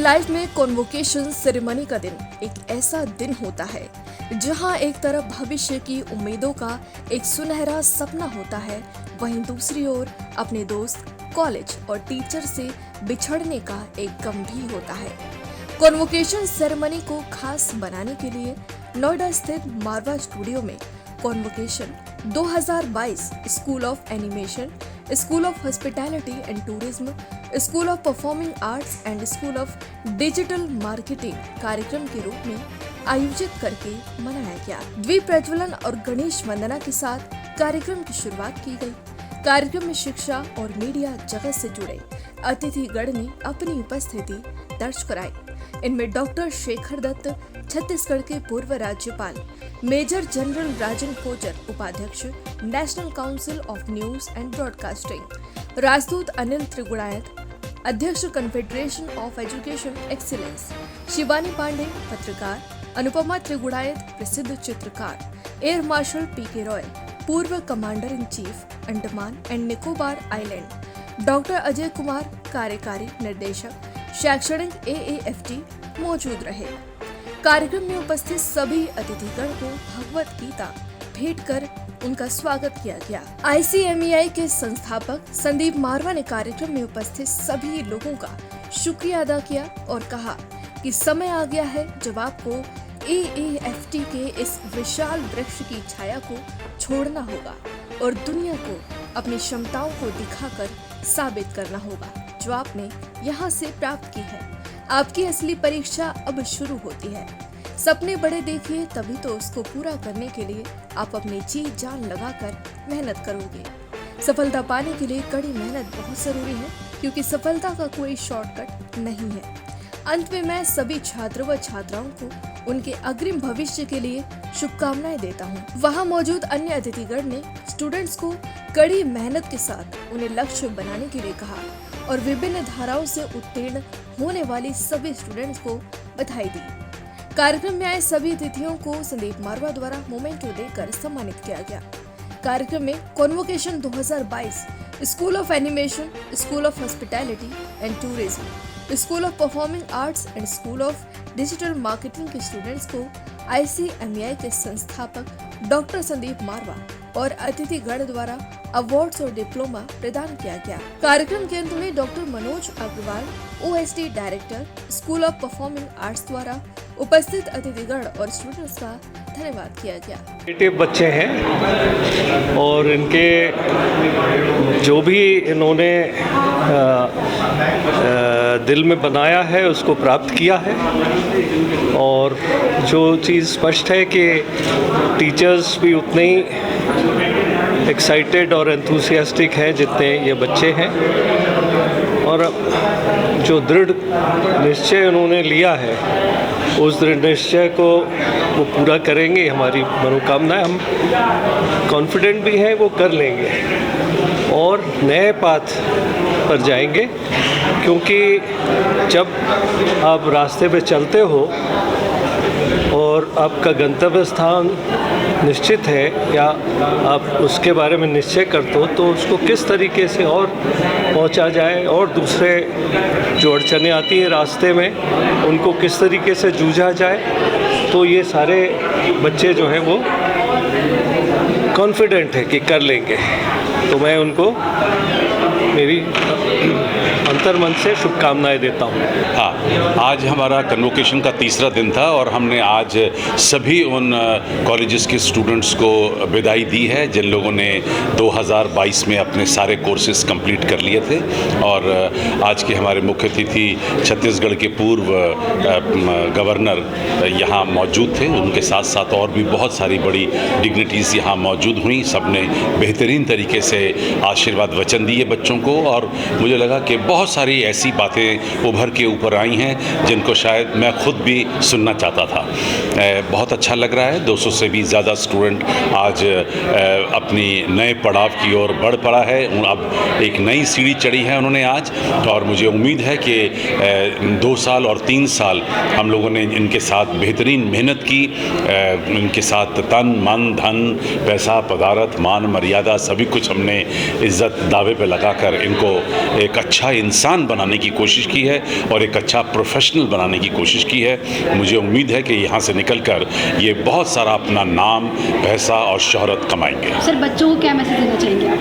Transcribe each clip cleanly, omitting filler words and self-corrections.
Life में convocation ceremony का दिन एक ऐसा दिन होता है जहां एक तरफ भविष्य की उम्मीदों का एक सुनहरा सपना होता है, वहीं दूसरी ओर अपने दोस्त, कॉलेज और टीचर से बिछड़ने का एक गम भी होता है। कॉन्वोकेशन सेरेमनी को खास बनाने के लिए नोएडा स्थित मारवा स्टूडियो में convocation 2022 school of animation, school of hospitality and tourism, school of performing arts and school of digital marketing कार्यक्रम के रूप में आयोजित करके मनाया गया। द्वीप प्रज्वलन और गणेश वंदना के साथ कार्यक्रम की शुरुआत की गई। कार्यक्रम में शिक्षा और मीडिया जगत से जुड़े अतिथिगण ने अपनी उपस्थिति दर्ज कराई। इनमें डॉक्टर शेखर दत्त, छत्तीसगढ़ के पूर्व राज्यपाल, मेजर जनरल राजन कोचर, उपाध्यक्ष national council of news and broadcasting, राजदूत अनिल त्रिगुणायत, अध्यक्ष confederation of education excellence, Shivani Pandey, पत्रकार, अनुपमा त्रिगुणायत, प्रसिद्ध चित्रकार, एयर मार्शल पीके रॉय, पूर्व commander in chief Andaman and Nicobar island, doctor Ajay Kumar, कार्यकारी निर्देशक, शैक्षणिक AAFT मौजूद रहे। कार्यक्रम में उपस्थित सभी अतिथिगण को भगवत गीता भेंट कर उनका स्वागत किया गया। ICMEI के संस्थापक संदीप मारवा ने कार्यक्रम में उपस्थित सभी लोगों का शुक्रिया अदा किया और कहा कि समय आ गया है जब आपको AAFT के इस विशाल वृक्ष की छाया को छोड़ना होगा और दुनिया को अपनी क्षमताओं को दिखाकर साबित करना होगा जो आपने यहाँ से प्राप्त की है। आपकी असली परीक्षा अब शुरू होती है। सपने बड़े देखिए, तभी तो उसको पूरा करने के लिए आप अपनी जी जान लगाकर मेहनत करोगे। सफलता पाने के लिए कड़ी मेहनत बहुत जरूरी है, क्योंकि सफलता का कोई शॉर्टकट नहीं है। अंत में मैं सभी छात्र व छात्राओं को उनके अग्रिम भविष्य के लिए शुभकामनाएं देता हूं। वहां मौजूद अन्य अतिथिगण ने स्टूडेंट्स को कड़ी मेहनत के साथ उन्हें लक्ष्य बनाने के लिए कहा और विभिन्न धाराओं से उत्तीर्ण होने वाली सभी स्टूडेंट्स को बधाई दी। कार्यक्रम में आए सभी अतिथियों को संदीप मारवा द्वारा मोमेंटो देकर सम्मानित किया गया। कार्यक्रम में convocation 2022 school of animation, school of hospitality and tourism, school of performing arts and school of digital marketing के स्टूडेंट्स को ICMEI के संस्थापक डॉक्टर संदीप मारवा और अतिथिगण द्वारा अवार्ड्स और डिप्लोमा प्रदान किया गया। कार्यक्रम के अंत में doctor Manoj Agarwal, OSD director, school of performing arts द्वारा उपस्थित अतिथिगण और स्टूडेंट्स का धन्यवाद किया गया। क्रिएटिव बच्चे हैं और इनके जो भी इन्होंने दिल में बनाया है उसको प्राप्त किया है। और जो चीज़ स्पष्ट है कि टीचर्स भी उतने ही एक्साइटेड और एंथुसियास्टिक हैं जितने ये बच्चे हैं। और जो दृढ़ निश्चय उन्होंने लिया है उस दृढ़ निश्चय को वो पूरा करेंगे। हमारी मनोकामना, हम कॉन्फिडेंट भी हैं वो कर लेंगे और नए पाथ पर जाएंगे, क्योंकि जब आप रास्ते पे चलते हो और आपका गंतव्य स्थान निश्चित है या आप उसके बारे में निश्चय करते हो तो उसको किस तरीके से और पहुंचा जाए और दूसरे जो अड़चनें आती हैं रास्ते में उनको किस तरीके से जूझा जाए, तो ये सारे बच्चे जो हैं वो कॉन्फिडेंट है कि कर लेंगे। तो मैं उनको मेरी अंतर्मन से शुभकामनाएं देता हूँ। हाँ, आज हमारा कन्वोकेशन का तीसरा दिन था और हमने आज सभी उन कॉलेजेस के स्टूडेंट्स को विदाई दी है जिन लोगों ने 2022 में अपने सारे कोर्सेज कंप्लीट कर लिए थे। और आज के हमारे मुख्य अतिथि छत्तीसगढ़ के पूर्व गवर्नर यहाँ मौजूद थे। उनके साथ साथ और भी बहुत सारी बड़ी डिग्निटीज़ यहाँ मौजूद हुई। सबने बेहतरीन तरीके से आशीर्वाद वचन दिए बच्चों को और मुझे लगा कि बहुत सारी ऐसी बातें उभर के ऊपर आई हैं जिनको शायद मैं खुद भी सुनना चाहता था। बहुत अच्छा लग रहा है। 200 से भी ज़्यादा स्टूडेंट आज अपनी नए पड़ाव की ओर बढ़ पड़ा है। अब एक नई सीढ़ी चढ़ी है उन्होंने आज, और मुझे उम्मीद है कि 2 साल और 3 साल हम लोगों ने इनके साथ बेहतरीन मेहनत की। इनके साथ तन मन धन पैसा पदार्थ मान मर्यादा सभी कुछ हमने इज्जत दावे पे लगाकर कर इनको एक अच्छा इंसान बनाने की कोशिश की है और एक अच्छा प्रोफेशनल बनाने की कोशिश की है। मुझे उम्मीद है कि यहाँ से निकलकर ये बहुत सारा अपना नाम, पैसा और शोहरत कमाएंगे। सर, बच्चों को क्या मैसेज देना चाहेंगे आप?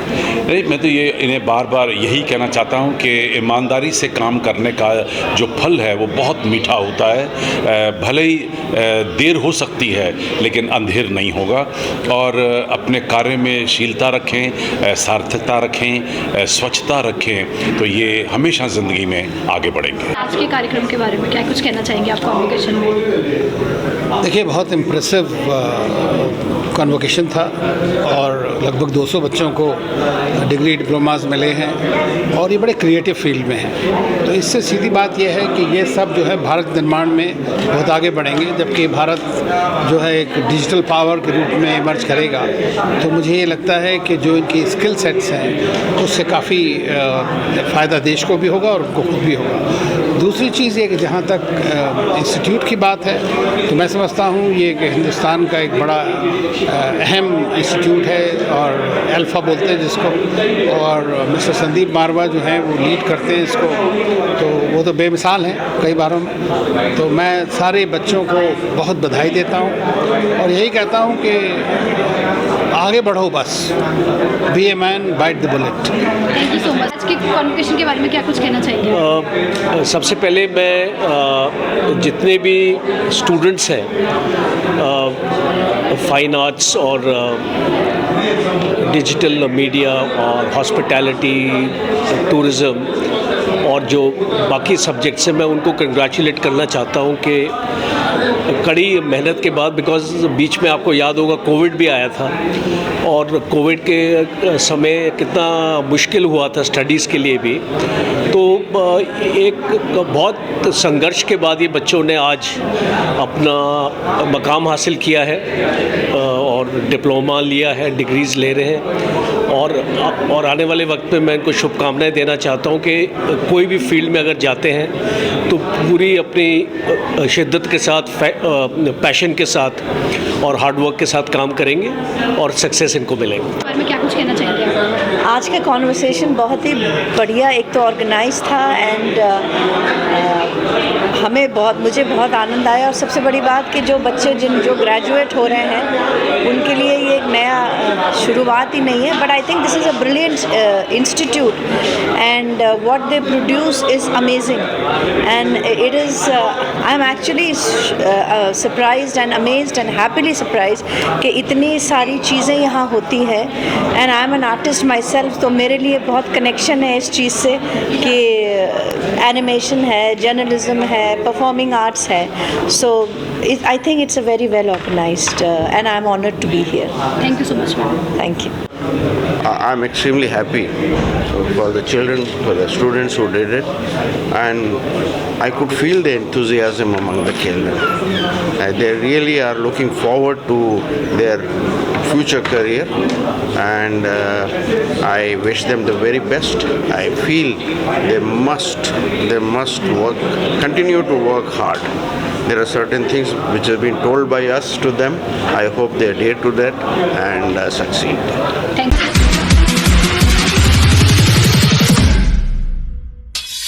नहीं, मैं तो ये इन्हें बार बार यही कहना चाहता हूँ कि ईमानदारी से काम करने का जो फल है वो बहुत मीठा होता है। भले ही देर हो सकती है लेकिन अंधेर नहीं होगा। और अपने कार्य में शीलता रखें, सार्थकता रखें, स्वच्छता रखें, तो ये हमेशा ज़िंदगी में आगे बढ़ेंगे। आज के कार्यक्रम के बारे में क्या कुछ कहना चाहेंगे आप कॉन्वोकेशन में? देखिए, बहुत इम्प्रेसिव कॉन्वोकेशन था और लगभग 200 बच्चों को डिग्री डिप्लोमास मिले हैं और ये बड़े क्रिएटिव फील्ड में हैं। तो इससे सीधी बात यह है कि ये सब जो है भारत निर्माण में बहुत आगे बढ़ेंगे, जबकि भारत जो है एक डिजिटल पावर के रूप में इमर्ज करेगा। तो मुझे ये लगता है कि जो इनकी स्किल सेट्स हैं उससे काफ़ी फ़ायदा देश को भी होगा और उनको खुद भी होगा। दूसरी चीज़ ये कि जहाँ तक इंस्टीट्यूट की बात है तो मैं समझता हूँ ये कि हिंदुस्तान का एक बड़ा अहम इंस्टीट्यूट है और अल्फ़ा बोलते हैं जिसको, और मिस्टर संदीप मारवा जो हैं वो लीड करते हैं इसको, तो वो तो बेमिसाल हैं कई बारों में। तो मैं सारे बच्चों को बहुत बधाई देता हूँ और यही कहता हूँ कि आगे बढ़ो, बस be a man, bite the bullet. Thank you so much. आज के कॉन्वोकेशन के बारे में क्या कुछ कहना चाहेंगे? सबसे पहले मैं जितने भी स्टूडेंट्स हैं फाइन आर्ट्स और डिजिटल मीडिया और हॉस्पिटैलिटी, टूरिज़्म और जो बाकी सब्जेक्ट्स हैं, मैं उनको कंग्रेचुलेट करना चाहता हूँ कि कड़ी मेहनत के बाद, बिकॉज़ बीच में आपको याद होगा कोविड भी आया था और कोविड के समय कितना मुश्किल हुआ था स्टडीज़ के लिए भी। तो एक बहुत संघर्ष के बाद ये बच्चों ने आज अपना मकाम हासिल किया है और डिप्लोमा लिया है, डिग्रीज़ ले रहे हैं। और आने वाले वक्त में मैं इनको शुभकामनाएं देना चाहता हूं कि कोई भी फील्ड में अगर जाते हैं तो पूरी अपनी शिद्दत के साथ, पैशन के साथ और हार्डवर्क के साथ काम करेंगे और सक्सेस इनको मिलेगी। इस बारे में क्या कुछ कहना चाहेंगे आप? आज का कॉन्वर्सेशन बहुत ही बढ़िया, एक तो ऑर्गेनाइज था एंड मुझे बहुत आनंद आया। और सबसे बड़ी बात कि जो बच्चे जो ग्रेजुएट हो रहे हैं उनके लिए ये एक नया शुरुआत ही नहीं है, but I think this is a brilliant institute and what they produce is amazing and it is I'm actually surprised and amazed and happily surprised कि इतनी सारी चीज़ें यहाँ होती है and I'm an artist myself, तो मेरे लिए बहुत कनेक्शन है इस चीज़ से कि एनिमेशन है, जर्नलिज्म है, परफॉर्मिंग आर्ट्स है। So I think it's a very well organized and I'm honored to be here. Thank you so much, ma'am. Thank you. I'm extremely happy for the children, for the students who did it, and I could feel the enthusiasm among the children. They really are looking forward to their future career, and I wish them the very best. I feel they must continue to work hard. There are certain things which have been told by us to them. I hope they adhere to that and succeed. Thank you.